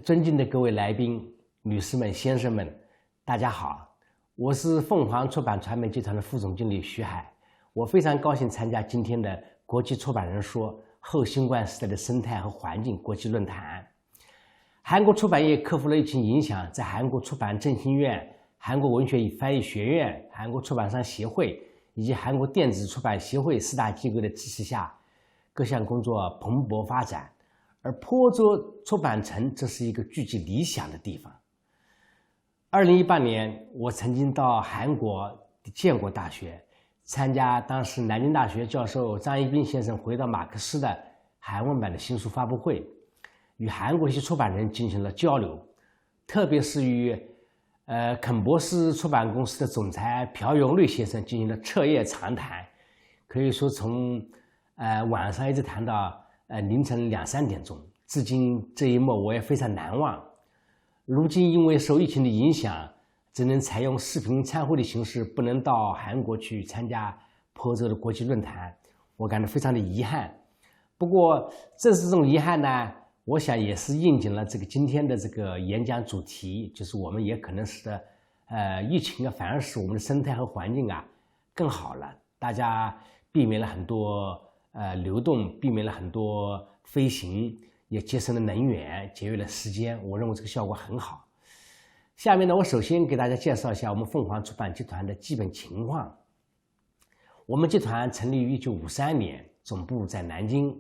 尊敬的各位来宾、女士们、先生们，大家好，我是凤凰出版传媒集团的副总经理徐海，我非常高兴参加今天的国际出版人说后新冠时代的生态和环境国际论坛。韩国出版业克服了疫情影响，在韩国出版振兴院、韩国文学与翻译学院、韩国出版商协会以及韩国电子出版协会4大机构的支持下，各项工作蓬勃发展。而坡州出版城这是一个聚集理想的地方。2018年，我曾经到韩国的建国大学参加当时南京大学教授张一斌先生回到马克思的韩文版的新书发布会，与韩国一些出版人进行了交流，特别是与肯博士出版公司的总裁朴永瑞先生进行了彻夜长谈，可以说从晚上一直谈到凌晨2、3点钟，至今这一幕我也非常难忘。如今因为受疫情的影响，只能采用视频参会的形式，不能到韩国去参加坡州的国际论坛，我感到非常的遗憾。不过正是这种遗憾呢，我想也是应景了这个今天的这个演讲主题，就是我们也可能使得疫情反而使我们的生态和环境更好了，大家避免了很多流动，避免了很多飞行，也节省了能源，节约了时间，我认为这个效果很好。下面呢，我首先给大家介绍一下我们凤凰出版集团的基本情况。我们集团成立于1953年，总部在南京。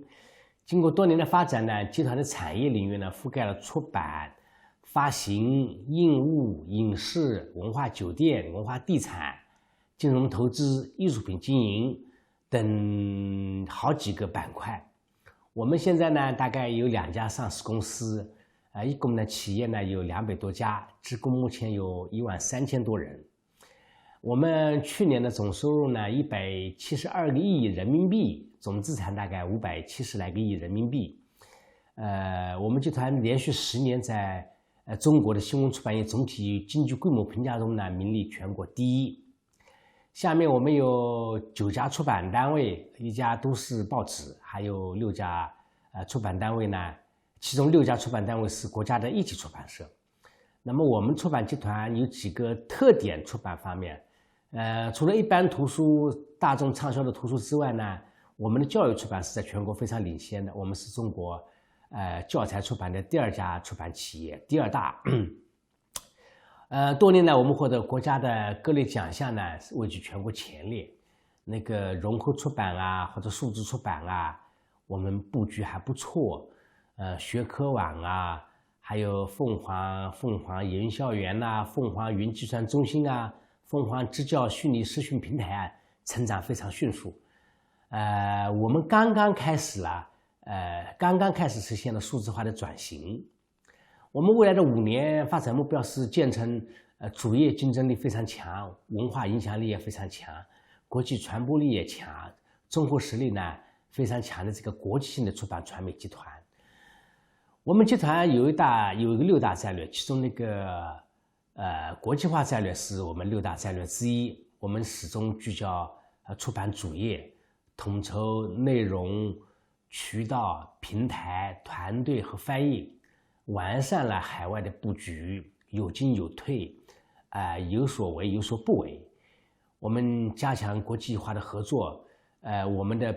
经过多年的发展呢，集团的产业领域呢覆盖了出版、发行、印务、影视、文化酒店、文化地产、金融投资、艺术品经营等好几个板块。我们现在呢大概有2家上市公司，一共呢企业呢有200多家，职工目前有13000多人。我们去年的总收入呢172个亿人民币，总资产大概570来个亿人民币。我们集团连续10年在中国的新闻出版业总体经济规模评价中呢名列全国第一。下面我们有9家出版单位，1家都市报纸，还有6家出版单位呢，其中6家出版单位是国家的一级出版社。那么我们出版集团有几个特点，出版方面，除了一般图书、大众畅销的图书之外呢，我们的教育出版是在全国非常领先的，我们是中国教材出版的第2家出版企业，第2大。多年来我们获得国家的各类奖项呢，位居全国前列。那个融合出版或者数字出版我们布局还不错。学科网还有凤凰研校园凤凰云计算中心凤凰支教虚拟视讯平台成长非常迅速。我们刚刚开始实现了数字化的转型。我们未来的5年发展目标是建成主业竞争力非常强，文化影响力也非常强，国际传播力也强，综合实力呢非常强的这个国际性的出版传媒集团。我们集团有一个6大战略，其中那个国际化战略是我们6大战略之一。我们始终聚焦出版主业，统筹内容、渠道、平台、团队和翻译，完善了海外的布局，有进有退，有所为有所不为。我们加强国际化的合作，我们的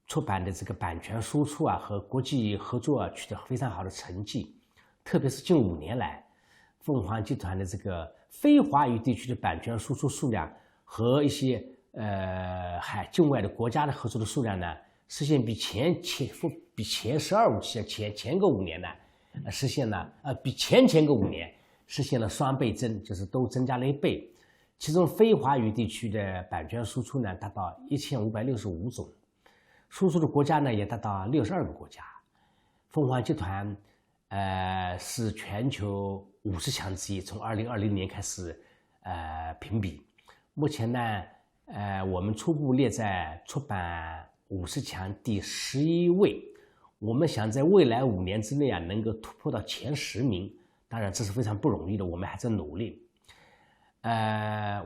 出版的这个版权输出和国际合作取得非常好的成绩。特别是近5年来，凤凰集团的这个非华语地区的版权输出数量和一些境外的国家的合作的数量呢，实现比前12五期前个5年呢实现了比前个5年实现了双倍增，就是都增加了1倍。其中非华语地区的版权输出呢达到1565种，输出的国家呢也达到62个国家。凤凰集团是全球50强之一，从2020年开始评比。目前呢我们初步列在出版50强第11位。我们想在未来5年之内能够突破到前10名，当然这是非常不容易的，我们还在努力。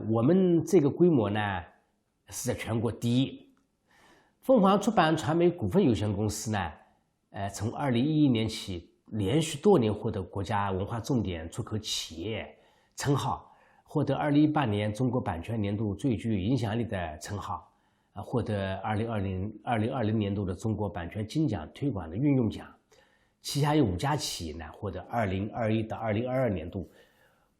我们这个规模呢是在全国第一。凤凰出版传媒股份有限公司呢从2011年起连续多年获得国家文化重点出口企业称号，获得2018年中国版权年度最具影响力的称号，获得2020年度的中国版权金奖推广的运用奖。旗下有5家企业呢，获得2021到2022年度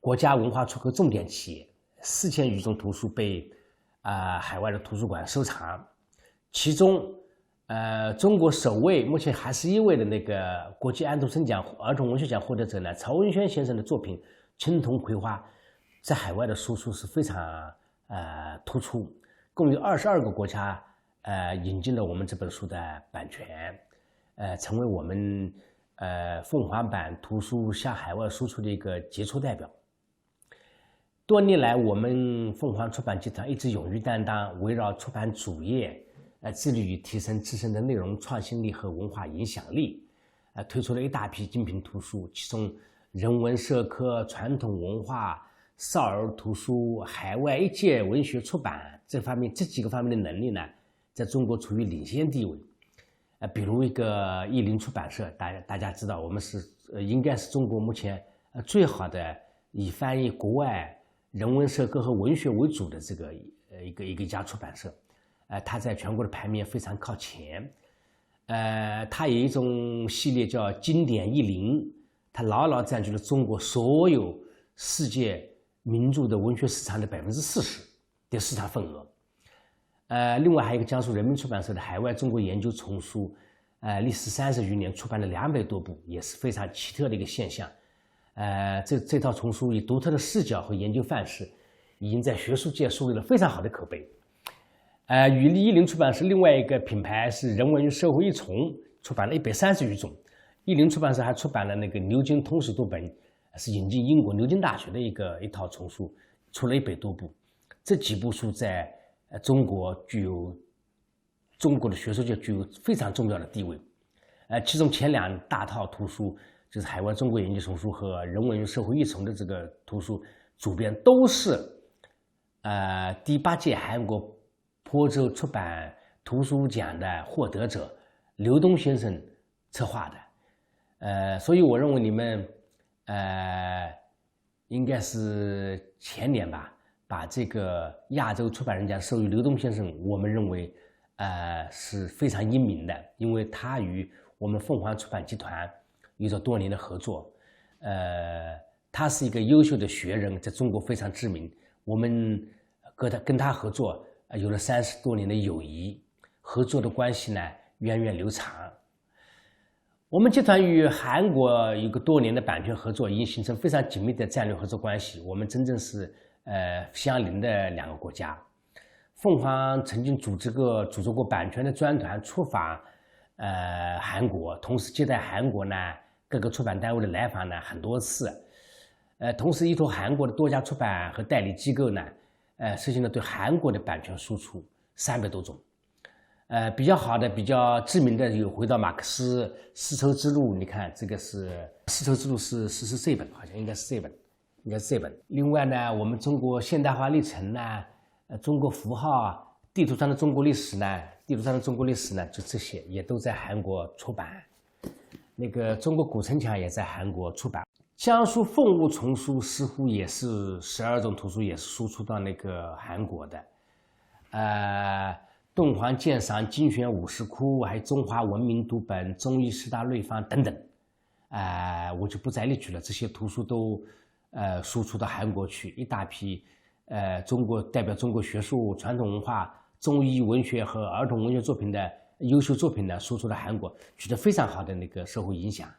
国家文化出口重点企业，4000余种图书被海外的图书馆收藏。其中中国首位目前还是一位的那个国际安徒生奖儿童文学奖获得者呢，曹文轩先生的作品《青铜葵花》在海外的输出是非常突出，共有22个国家引进了我们这本书的版权，成为我们凤凰版图书向海外输出的一个杰出代表。多年来，我们凤凰出版集团一直勇于担当，围绕出版主业，致力于提升自身的内容创新力和文化影响力，推出了一大批精品图书，其中人文社科、传统文化、少儿图书、海外一界文学出版这几个方面的能力呢，在中国处于领先地位。比如一个译林出版社，大家知道，我们应该是中国目前最好的以翻译国外人文社科和文学为主的这个一家出版社。它在全国的排名非常靠前。它有一种系列叫经典译林，它牢牢占据了中国所有世界名著的文学市场的40%的市场份额。另外还有一个江苏人民出版社的海外中国研究丛书，历时30余年，出版了200多部，也是非常奇特的一个现象。这套丛书以独特的视角和研究范式，已经在学术界树立了非常好的口碑。与译林出版社另外一个品牌是人文与社会一丛，出版了130余种。译林出版社还出版了那个牛津通史读本，是引进英国牛津大学的一套丛书，出了100多部。这几部书在中国的学术界具有非常重要的地位。其中前2大套图书，就是海外中国研究丛书和人文与社会一丛的这个图书，主编都是第8届韩国坡州出版图书奖的获得者刘东先生策划的。所以我认为你们应该是前年吧，把这个亚洲出版人奖授予刘东先生，我们认为是非常英明的，因为他与我们凤凰出版集团有着多年的合作。他是一个优秀的学人，在中国非常知名，我们跟他合作有了30多年的友谊，合作的关系呢源远流长。我们集团与韩国有个多年的版权合作，已经形成非常紧密的战略合作关系，我们真正是相邻的2个国家。凤凰曾经组织过版权的专团出访韩国，同时接待韩国呢各个出版单位的来访呢很多次。同时依托韩国的多家出版和代理机构呢实行了对韩国的版权输出300多种。比较好的、比较知名的有回到马克思、丝绸之路，你看这个是丝绸之路是这本，好像应该是这本。另外呢，我们中国现代化历程呢，中国符号、地图上的中国历史呢，就这些也都在韩国出版。那个中国古城墙也在韩国出版。江苏凤物丛书似乎也是12种图书也是输出到那个韩国的。敦煌鉴赏精选50窟，还有中华文明读本、中医10大类方等等，我就不再列举了。这些图书都输出到韩国去，一大批代表中国学术、传统文化、中医文学和儿童文学作品的优秀作品呢，输出到韩国，取得非常好的那个社会影响。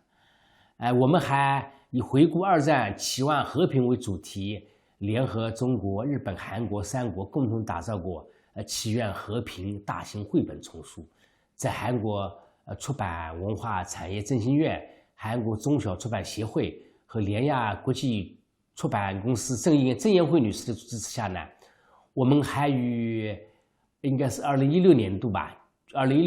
我们还以回顾2战、期望和平为主题，联合中国、日本、韩国3国共同打造过祈愿和平大型绘本丛书，在韩国出版文化产业振兴院、韩国中小出版协会和联亚国际出版公司郑彦慧女士的支持下呢，我们还与应该是2016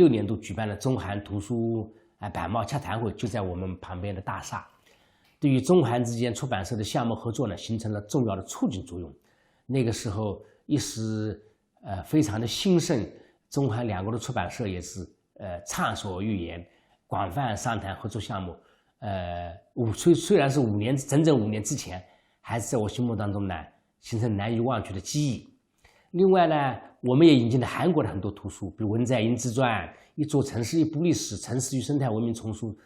年度举办了中韩图书版贸洽谈会，就在我们旁边的大厦，对于中韩之间出版社的项目合作呢，形成了重要的促进作用。那个时候一时非常的兴盛，中韩2国的出版社也是畅所欲言，广泛商谈合作项目，虽然是整整5年之前，还是在我心目当中呢形成难以忘却的记忆。另外呢，我们也引进了韩国的很多图书，比如文在寅自传、一座城市一部历史、城市与生态文明丛书、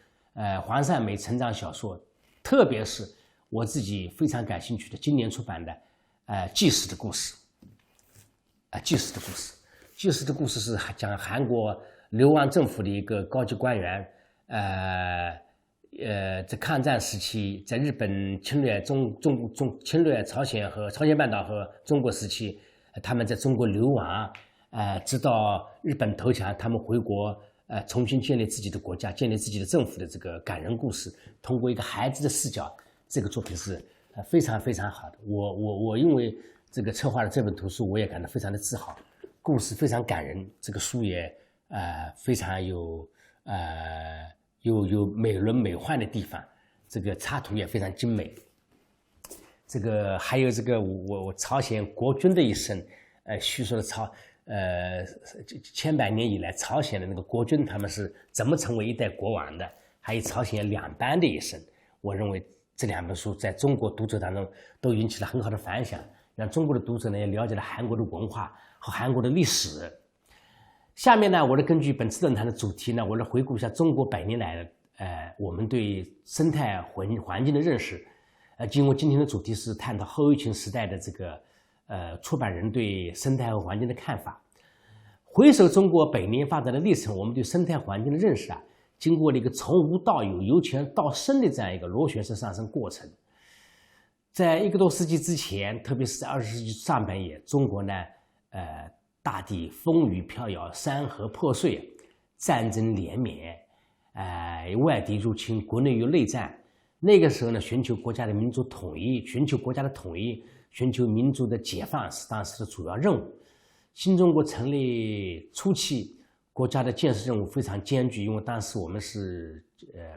黄善美成长小说，特别是我自己非常感兴趣的今年出版的纪实的故事。纪实的故事是讲韩国流亡政府的一个高级官员，在抗战时期，在日本侵略侵略朝鲜半岛和中国时期，他们在中国流亡，直到日本投降，他们回国，重新建立自己的国家，建立自己的政府的这个感人故事，通过一个孩子的视角，这个作品是非常非常好的。我因为这个策划了这本图书，我也感到非常的自豪，故事非常感人，这个书也非常有美轮美奂的地方，这个插图也非常精美。这个还有这个我朝鲜国君的一生，叙述了千百年以来朝鲜的那个国君他们是怎么成为一代国王的，还有朝鲜2班的一生。我认为这2本书在中国读者当中都引起了很好的反响，让中国的读者呢也了解了韩国的文化和韩国的历史。下面呢，我根据本次论坛的主题呢，我来回顾一下中国100年来我们对生态环境的认识。经过今天的主题是探讨后疫情时代的这个出版人对生态和环境的看法。回首中国100年发展的历程，我们对生态环境的认识经过了一个从无到有、由浅到深的这样一个螺旋式上升过程。在1个多世纪之前，特别是在20世纪上半叶，中国呢，大地风雨飘摇，山河破碎，战争连绵，外敌入侵，国内有内战。那个时候呢，寻求国家的民族统一，寻求民族的解放是当时的主要任务。新中国成立初期，国家的建设任务非常艰巨，因为当时我们是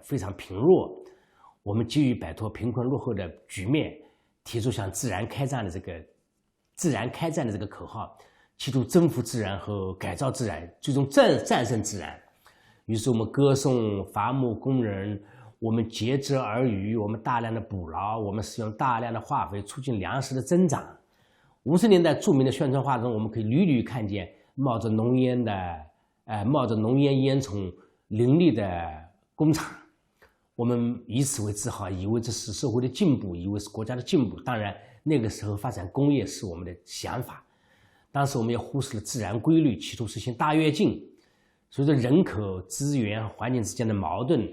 非常贫弱，我们急于摆脱贫困落后的局面，提出向自然开战的这个口号，企图征服自然和改造自然，最终战胜自然。于是我们歌颂伐木工人，我们竭泽而渔，我们大量的捕捞，我们使用大量的化肥，促进粮食的增长。50年代著名的宣传画中，我们可以屡屡看见冒着浓烟烟囱林立的工厂，我们以此为自豪，以为这是社会的进步，以为是国家的进步。当然那个时候发展工业是我们的想法，当时我们也忽视了自然规律，企图实现大跃进。随着人口、资源、环境之间的矛盾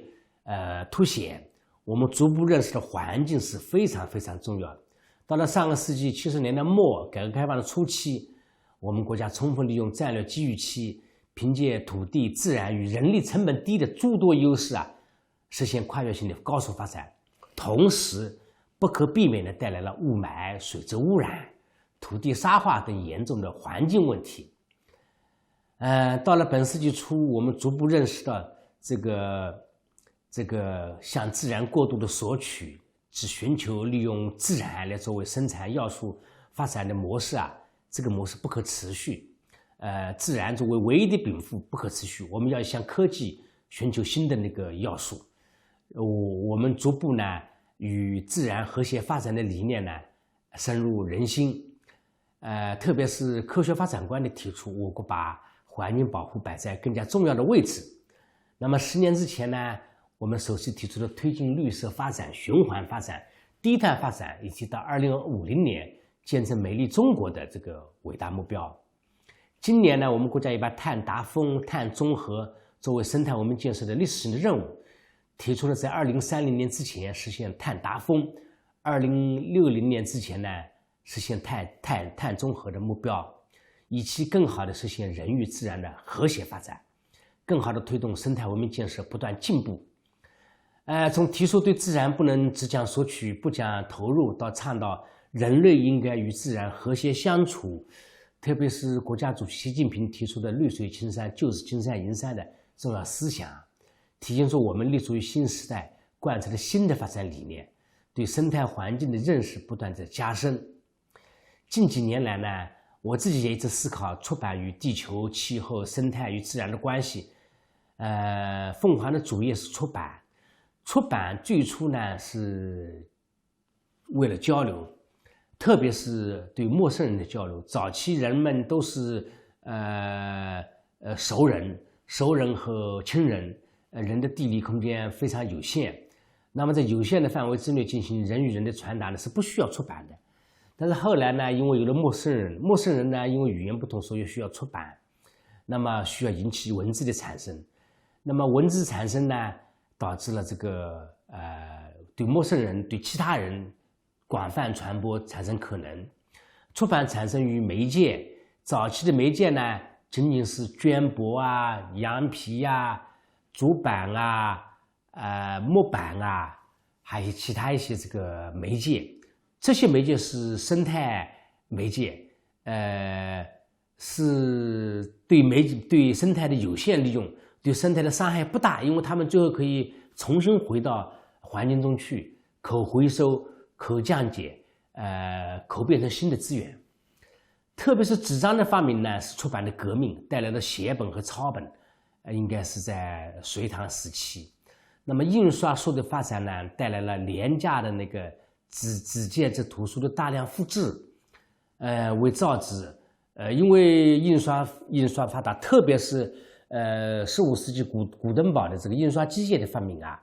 凸显，我们逐步认识到环境是非常非常重要的。到了上个世纪70年代末，改革开放的初期，我们国家充分利用战略机遇期，凭借土地、自然与人力成本低的诸多优势实现跨越性的高速发展，同时不可避免地带来了雾霾、水质污染、土地沙化等严重的环境问题。到了本世纪初，我们逐步认识到这个向自然过度的索取，只寻求利用自然来作为生产要素发展的模式这个模式不可持续。自然作为唯一的禀赋不可持续，我们要向科技寻求新的那个要素。我们逐步呢与自然和谐发展的理念呢深入人心。特别是科学发展观的提出，我国把环境保护摆在更加重要的位置。那么10年之前呢，我们首次提出了推进绿色发展、循环发展、低碳发展，以及到2050年建成美丽中国的这个伟大目标。今年呢，我们国家也把碳达峰、碳中和作为生态文明建设的历史性的任务，提出了在2030年之前实现碳达峰，2060年之前呢实现碳中和的目标，以期更好地实现人与自然的和谐发展，更好地推动生态文明建设不断进步。从提出对自然不能只讲索取不讲投入，到倡导人类应该与自然和谐相处，特别是国家主席习近平提出的绿水青山就是金山银山的重要思想，体现出我们立足于新时代，贯彻了新的发展理念，对生态环境的认识不断在加深。近几年来呢，我自己也一直思考出版与地球、气候、生态与自然的关系。凤凰的主业是出版，出版最初呢是为了交流，特别是对陌生人的交流。早期人们都是熟人和亲人，人的地理空间非常有限。那么在有限的范围之内进行人与人的传达呢，是不需要出版的。但是后来呢，因为有了陌生人呢，因为语言不同，所以需要出版，那么需要引起文字的产生。那么文字产生呢，导致了这个对陌生人、对其他人广泛传播产生可能。出版产生于媒介，早期的媒介呢，仅仅是绢帛啊、羊皮啊、竹板啊、木板啊，还有其他一些这个媒介。这些媒介是生态媒介，是对生态的有限利用，对生态的伤害不大，因为它们最后可以重新回到环境中去，可回收、可降解，可变成新的资源。特别是纸张的发明呢，是出版的革命，带来了写本和抄本，应该是在隋唐时期。那么印刷术的发展呢，带来了廉价的那个纸介质图书的大量复制，为造纸，因为印刷发达，特别是15世纪古登堡的这个印刷机械的发明啊，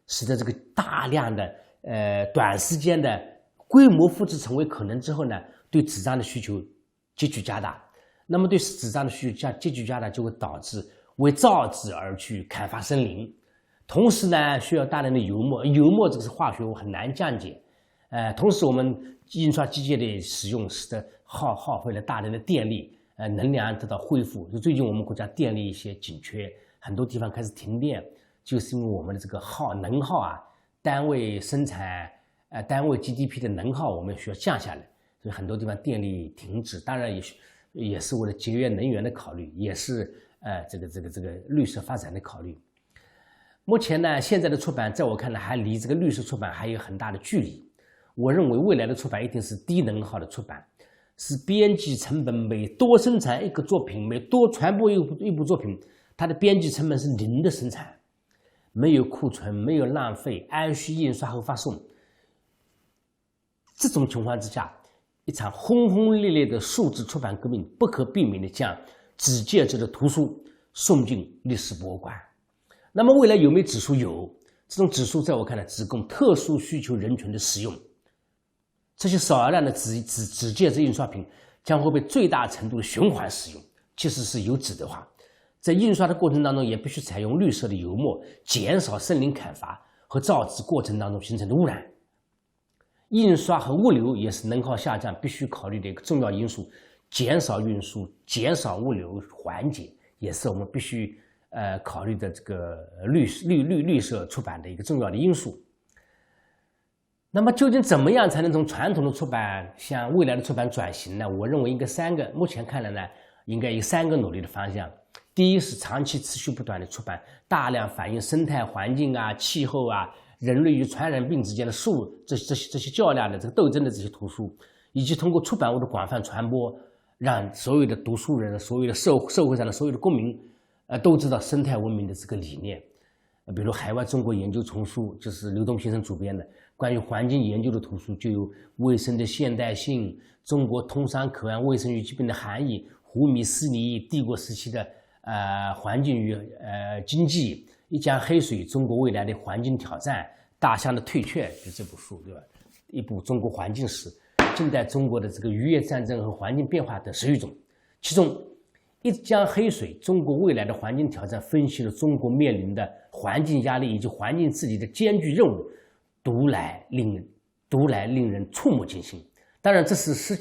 使得这个大量的短时间的规模复制成为可能之后呢，对纸张的需求急剧加大。那么对纸张的需求急剧加大，就会导致为造纸而去砍伐森林。同时呢，需要大量的油墨，这个是化学物，很难降解。同时我们印刷机械的使用，使得耗费了大量的电力，能量得到恢复。就最近我们国家电力一些紧缺，很多地方开始停电，就是因为我们的这个能耗啊，单位生产单位 GDP 的能耗我们需要降下来，所以很多地方电力停止。当然也是为了节约能源的考虑，也是这个绿色发展的考虑。目前呢，现在的出版在我看来还离这个绿色出版还有很大的距离。我认为未来的出版一定是低能耗的出版，是编辑成本每多生产一个作品，每多传播一部作品，它的编辑成本是0的生产，没有库存，没有浪费，按需印刷后发送。这种情况之下，一场轰轰烈烈的数字出版革命不可避免地将纸介质的图书送进历史博物馆。那么未来有没有纸书？有，这种纸书在我看来只供特殊需求人群的使用。这些少量的纸介质印刷品将会被最大程度的循环使用，即使是有纸的话，在印刷的过程当中也必须采用绿色的油墨，减少森林砍伐和造纸过程当中形成的污染。印刷和物流也是能耗下降必须考虑的一个重要因素，减少运输、减少物流环节也是我们必须考虑的这个绿色出版的一个重要的因素。那么究竟怎么样才能从传统的出版向未来的出版转型呢？我认为应该目前看来呢，应该有3个努力的方向。第一是长期持续不断的出版大量反映生态环境啊、气候啊、人类与传染病之间的这些较量的这个斗争的这些图书，以及通过出版物的广泛传播，让所有的读书人、所有的社会上的所有的公民都知道生态文明的这个理念。比如海外中国研究丛书，就是刘东先生主编的关于环境研究的图书，就有卫生的现代性、中国通商口岸卫生与疾病的含义、胡米斯尼帝国时期的环境与经济、一江黑水中国未来的环境挑战、大象的退却，就这部书，对吧？一部中国环境史、近代中国的这个渔业战争和环境变化等10余种，其中一江黑水中国未来的环境挑战分析了中国面临的环境压力以及环境治理的艰巨任务，读来令人触目惊心。当然这是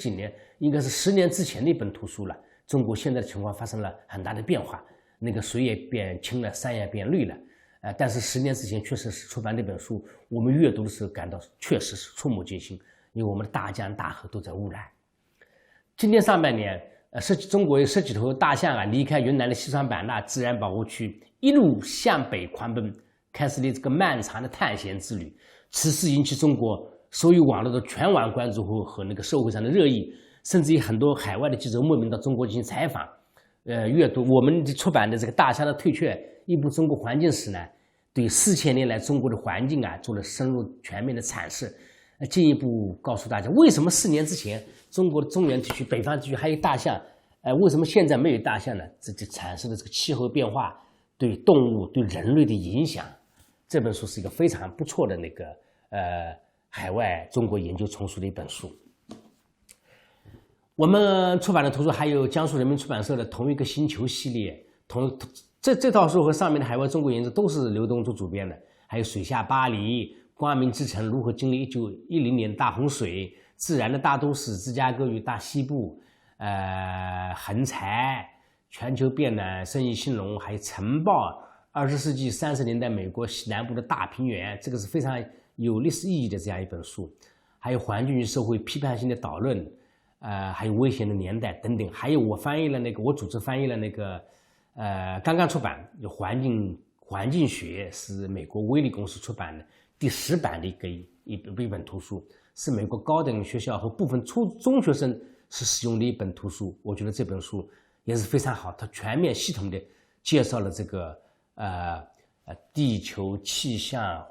应该是10年之前的一本图书了，中国现在的情况发生了很大的变化，那个水也变清了，山也变绿了，但是10年之前确实是出版那本书，我们阅读的时候感到确实是触目惊心，因为我们的大江大河都在污染。今年上半年中国有10几头大象啊，离开云南的西双版纳自然保护区，一路向北狂奔，开始了这个漫长的探险之旅。此事引起中国所有网络的全网关注和那个社会上的热议，甚至于很多海外的记者慕名到中国进行采访。阅读我们出版的这个《大象的退却》一部中国环境史呢，对4000年来中国的环境啊做了深入全面的阐释，进一步告诉大家为什么4年之前中国的中原地区、北方地区还有大象，为什么现在没有大象呢？这就阐释了这个气候变化对动物、对人类的影响。这本书是一个非常不错的海外中国研究丛书的一本书。我们出版的图书还有江苏人民出版社的同一个星球系列，这套书和上面的海外中国研究都是刘东珠主编的，还有水下巴黎、光明之城如何经历1910年大洪水、自然的大都市芝加哥与大西部、横财、全球变暖、生意兴隆，还有晨报20世纪30年代美国西南部的大平原，这个是非常有历史意义的这样一本书。还有环境与社会批判性的导论，还有危险的年代等等。还有我主持翻译了刚刚出版有环境学，是美国威利公司出版的第10版的一本图书，是美国高等学校和部分中学生是使用的一本图书。我觉得这本书也是非常好，它全面系统的介绍了这个地球气象、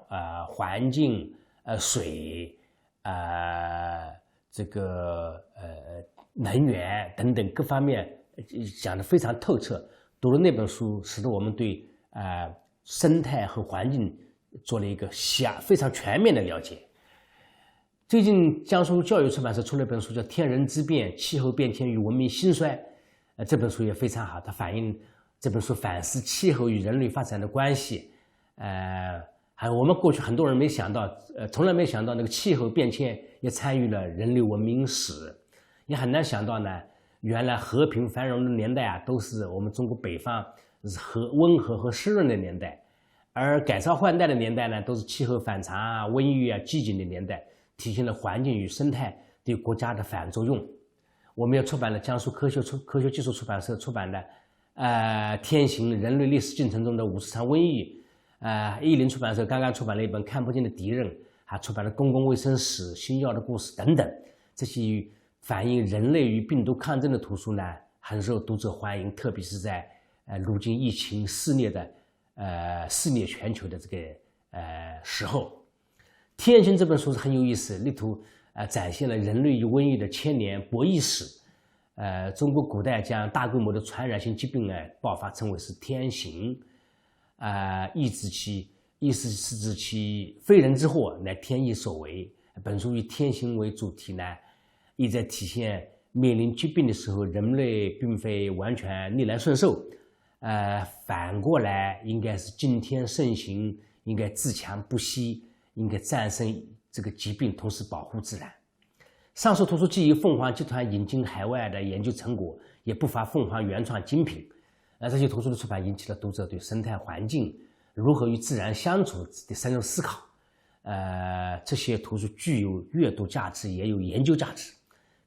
环境、水、能源等等各方面讲得非常透彻。读了那本书，使得我们对生态和环境做了一个非常全面的了解。最近江苏教育出版社出了一本书叫《天人之变：气候变迁与文明兴衰》，这本书也非常好，它这本书反思气候与人类发展的关系。还有我们过去很多人从来没想到那个气候变迁也参与了人类文明史，也很难想到呢，原来和平繁荣的年代啊，都是我们中国北方温和和湿润的年代，而改朝换代的年代呢，都是气候反常啊、瘟疫啊、饥馑的年代，体现了环境与生态对国家的反作用。我们也出版了江苏科学技术出版社出版的天行人类历史进程中的50场瘟疫，译林出版社刚刚出版了一本看不见的敌人，还出版了公共卫生史、新药的故事等等。这些反映人类与病毒抗争的图书呢，很受读者欢迎，特别是在如今疫情肆虐全球的这个时候。天行这本书是很有意思，力图展现了人类与瘟疫的千年博弈史。中国古代将大规模的传染性疾病爆发称为是天行，意指其非人之祸，乃天意所为。本书以天行为主题呢，意在体现面临疾病的时候，人类并非完全逆来顺受，反过来应该是敬天慎行，应该自强不息，应该战胜这个疾病，同时保护自然。上述图书既由凤凰集团引进海外的研究成果，也不乏凤凰原创精品。这些图书的出版引起了读者对生态环境如何与自然相处的深入思考。这些图书具有阅读价值，也有研究价值。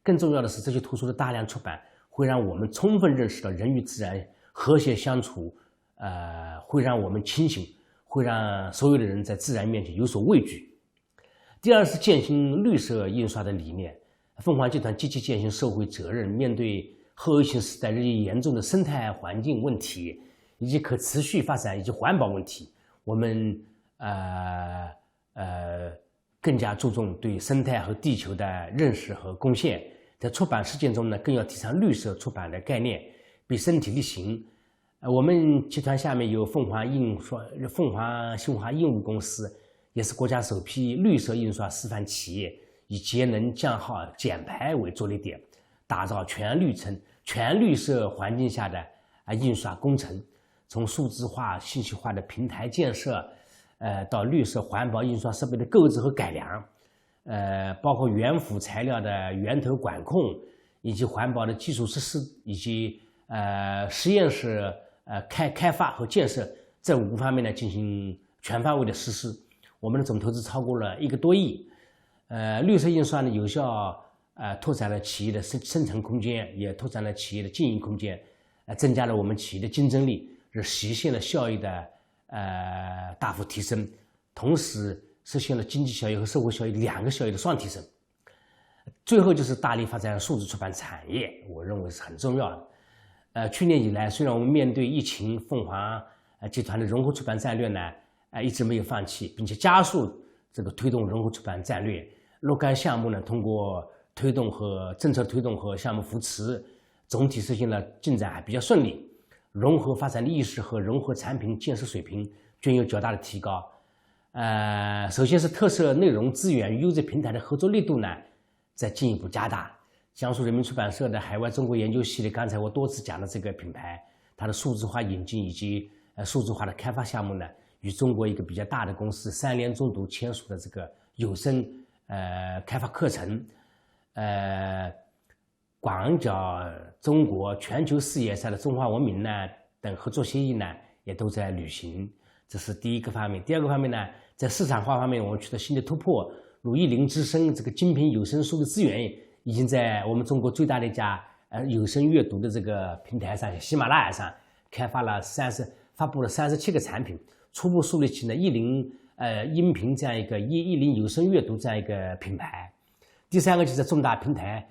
更重要的是，这些图书的大量出版会让我们充分认识到人与自然和谐相处，会让我们清醒，会让所有的人在自然面前有所畏惧。第二是践行绿色印刷的理念，凤凰集团积极践行社会责任，面对后疫情时代日益严重的生态环境问题，以及可持续发展以及环保问题，我们更加注重对生态和地球的认识和贡献。在出版实践中呢，更要提倡绿色出版的概念，并身体力行。我们集团下面有凤凰新华印务公司，也是国家首批绿色印刷示范企业，以节能降耗减排为着力点，打造全绿色环境下的印刷工程，从数字化信息化的平台建设，到绿色环保印刷设备的购置和改良，包括原辅材料的源头管控，以及环保的基础设施，以及实验室开发和建设这5个方面呢进行全方位的实施。我们的总投资超过了1个多亿。绿色印刷呢，有效拓展了企业的生存空间，也拓展了企业的经营空间，增加了我们企业的竞争力，实现了效益的大幅提升，同时实现了经济效益和社会效益2个效益的双提升。最后就是大力发展数字出版产业，我认为是很重要的。去年以来，虽然我们面对疫情，凤凰集团的融合出版战略呢一直没有放弃，并且加速这个推动融合出版战略。若干项目呢，通过推动和政策推动和项目扶持，总体实现了进展还比较顺利。融合发展的意识和融合产品建设水平均有较大的提高。首先是特色内容资源与优质平台的合作力度呢，在进一步加大。江苏人民出版社的海外中国研究系列，刚才我多次讲的这个品牌，它的数字化引进以及数字化的开发项目呢，与中国一个比较大的公司三联中读签署的这个有声开发课程，广角中国全球视野上的中华文明呢等合作协议呢也都在履行，这是第一个方面。第二个方面呢，在市场化方面我们取得新的突破，如译林之声这个精品有声书的资源已经在我们中国最大的一家有声阅读的这个平台上，喜马拉雅上发布了37个产品，初步树立起了译林音频这样一个译林有声阅读这样一个品牌。第三个就是重大平台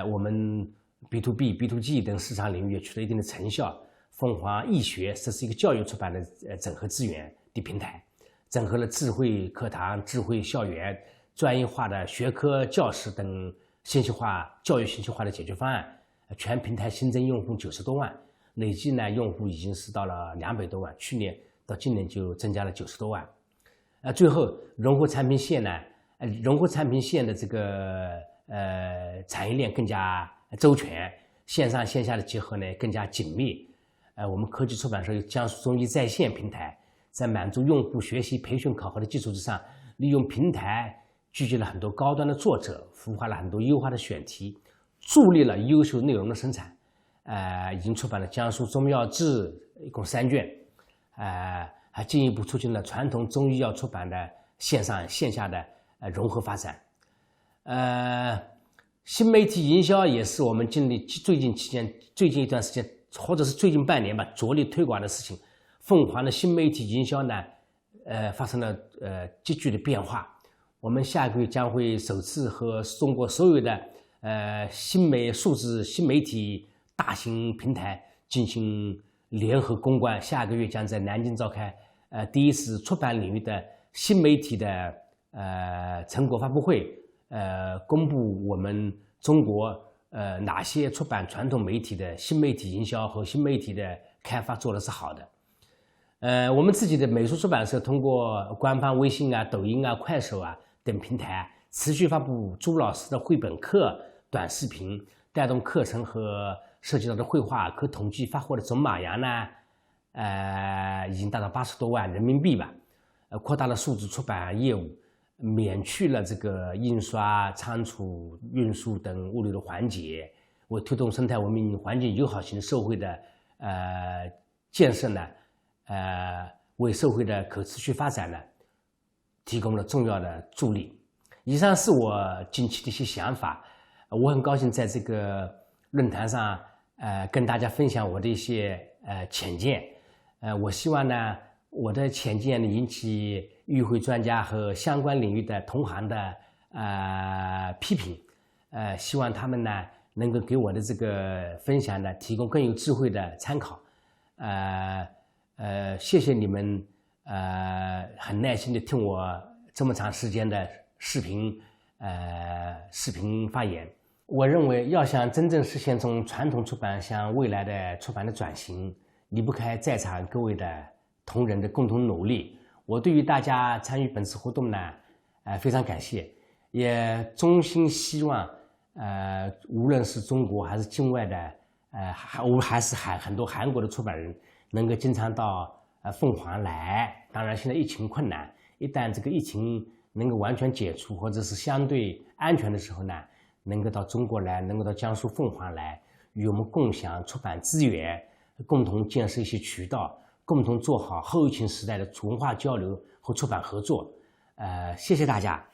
我们 B2B、B2G 等市场领域也取得一定的成效。凤凰易学这是一个教育出版的整合资源的平台，整合了智慧课堂、智慧校园、专业化的学科教室等教育信息化的解决方案。全平台新增用户90多万，累计呢用户已经是到了200多万，去年到今年就增加了90多万。最后融合产品线的这个产业链更加周全，线上线下的结合呢更加紧密。我们科技出版社有江苏中医在线平台，在满足用户学习、培训、考核的基础之上，利用平台聚集了很多高端的作者，孵化了很多优化的选题，助力了优秀内容的生产。已经出版了《江苏中药志》一共3卷，还进一步促进了传统中医药出版的线上线下的融合发展。新媒体营销也是我们最近一段时间，或者是最近半年吧，着力推广的事情。凤凰的新媒体营销呢，发生了急剧的变化。我们下个月将会首次和中国所有的数字新媒体大型平台进行联合攻关。下个月将在南京召开第一次出版领域的新媒体的成果发布会，公布我们中国哪些出版传统媒体的新媒体营销和新媒体的开发做的是好的。我们自己的美术出版社通过官方微信啊、抖音啊、快手啊等平台持续发布朱老师的绘本课、短视频，带动课程和涉及到的绘画。可统计发货的总码洋呢，已经达到80多万人民币吧。扩大了数字出版业务，免去了这个印刷、仓储、运输等物流的环节，为推动生态文明、环境友好型社会的建设呢，为社会的可持续发展呢，提供了重要的助力。以上是我近期的一些想法，我很高兴在这个论坛上跟大家分享我的一些浅见。我希望呢，我的浅见引起与会专家和相关领域的同行的批评，希望他们呢能够给我的这个分享呢提供更有智慧的参考。谢谢你们很耐心的听我这么长时间的视频发言。我认为要想真正实现从传统出版向未来的出版的转型，离不开在场各位的同仁的共同努力。我对于大家参与本次活动呢，非常感谢，也衷心希望无论是中国还是境外的还是很多韩国的出版人能够经常到凤凰来。当然现在疫情困难，一旦这个疫情能够完全解除或者是相对安全的时候呢，能够到中国来，能够到江苏凤凰来，与我们共享出版资源，共同建设一些渠道，共同做好后疫情时代的文化交流和出版合作。谢谢大家。